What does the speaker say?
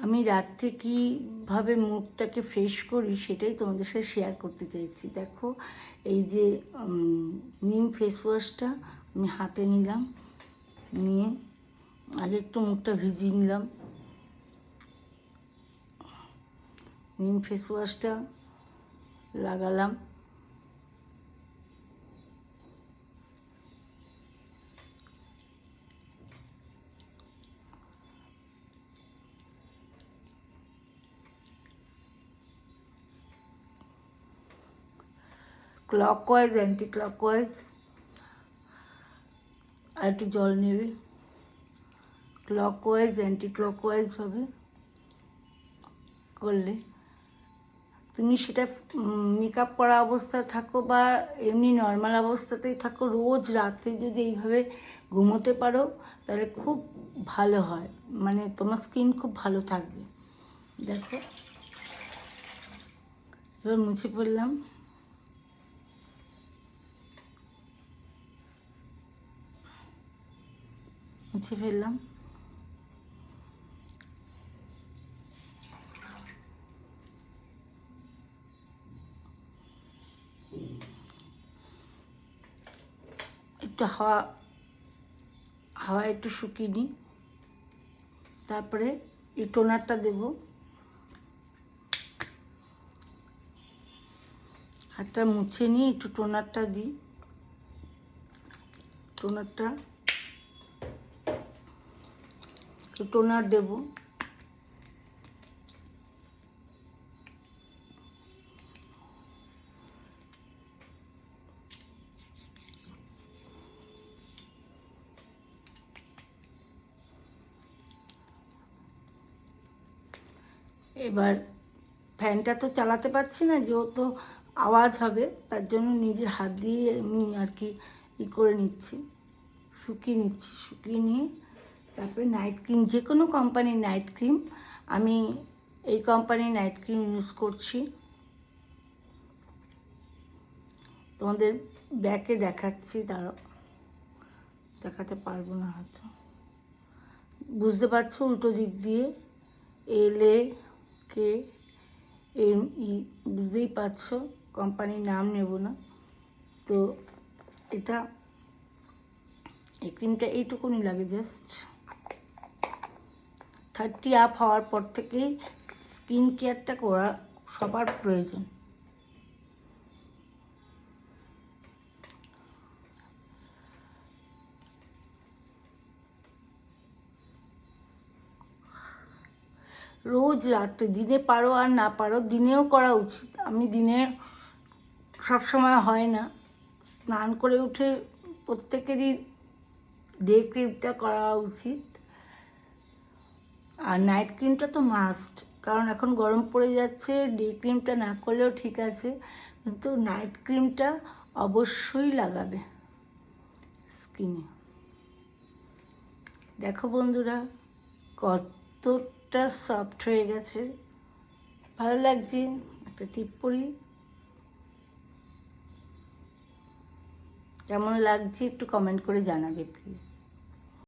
আমি রাত্রে কীভাবে মুখটাকে ফ্রেশ করি সেটাই তোমাদের সাথে শেয়ার করতে চাইছি। দেখো এই যে নিম ফেস ওয়াশটা আমি হাতে নিলাম, নিয়ে আগে একটু মুখটা ভিজিয়ে নিলাম। নিম ফেস ওয়াশটা লাগালাম, ক্লকওয়াইজ অ্যান্টি ক্লকওয়াইজ, আর একটু জল নেবে, ক্লকওয়াইজ অ্যান্টি ক্লকওয়াইজভাবে করলে তুমি সেটা মেকআপ করা অবস্থায় থাকো বা এমনি নর্মাল অবস্থাতেই থাকো, রোজ রাতে যদি এইভাবে ঘুমোতে পারো তাহলে খুব ভালো হয়, মানে তোমার স্কিন খুব ভালো থাকবে। দেখো এবার মুছে পড়লাম, মুছে ফেললাম। একটু হাওয়া একটু শুকিয়ে নিই, তারপরে এই টোনারটা দেব। হাতটা মুছে নিয়ে একটু টোনারটা দিই, টোনারটা একটু টোনার দেব। এবার ফ্যানটা তো চালাতে পারছি না, যেহেতু আওয়াজ হবে, তার জন্য নিজের হাত দিয়ে আমি আর কি করে নিচ্ছি, শুকিয়ে নিচ্ছি। শুকিয়ে নিয়ে তারপরে নাইট ক্রিম, যে কোনো কোম্পানির নাইট ক্রিম, আমি এই কোম্পানির নাইট ক্রিম ইউজ করছি। তোমাদের ব্যাকে দেখাচ্ছি, দাঁড়াও, দেখাতে পারবো না হয়তো, বুঝতে পারছো, উল্টো দিক দিয়ে LAKME, বুঝতেই পারছো, কোম্পানির নাম নেব না। তো এটা, এই ক্রিমটা এইটুকুনি লাগে, জাস্ট 30 আপ হওয়ার পর থেকেই স্কিন কেয়ারটা করা সবার প্রয়োজন। রোজ রাত্রে, দিনে পারো আর না পারো দিনেও করা উচিত। আমি দিনে সবসময় হয় না, স্নান করে উঠে প্রত্যেকেরই ডে ক্রিমটা করা উচিত। আর নাইট ক্রিমটা তো মাস্ট, কারণ এখন গরম পড়ে যাচ্ছে, ডে ক্রিমটা না করলেও ঠিক আছে, কিন্তু নাইট ক্রিমটা অবশ্যই লাগাবে স্কিনে। দেখো বন্ধুরা কতটা সফট হয়ে গেছে, ভালো লাগছে। একটা টিপ পরি, কেমন লাগছে একটু কমেন্ট করে জানাবে প্লিজ।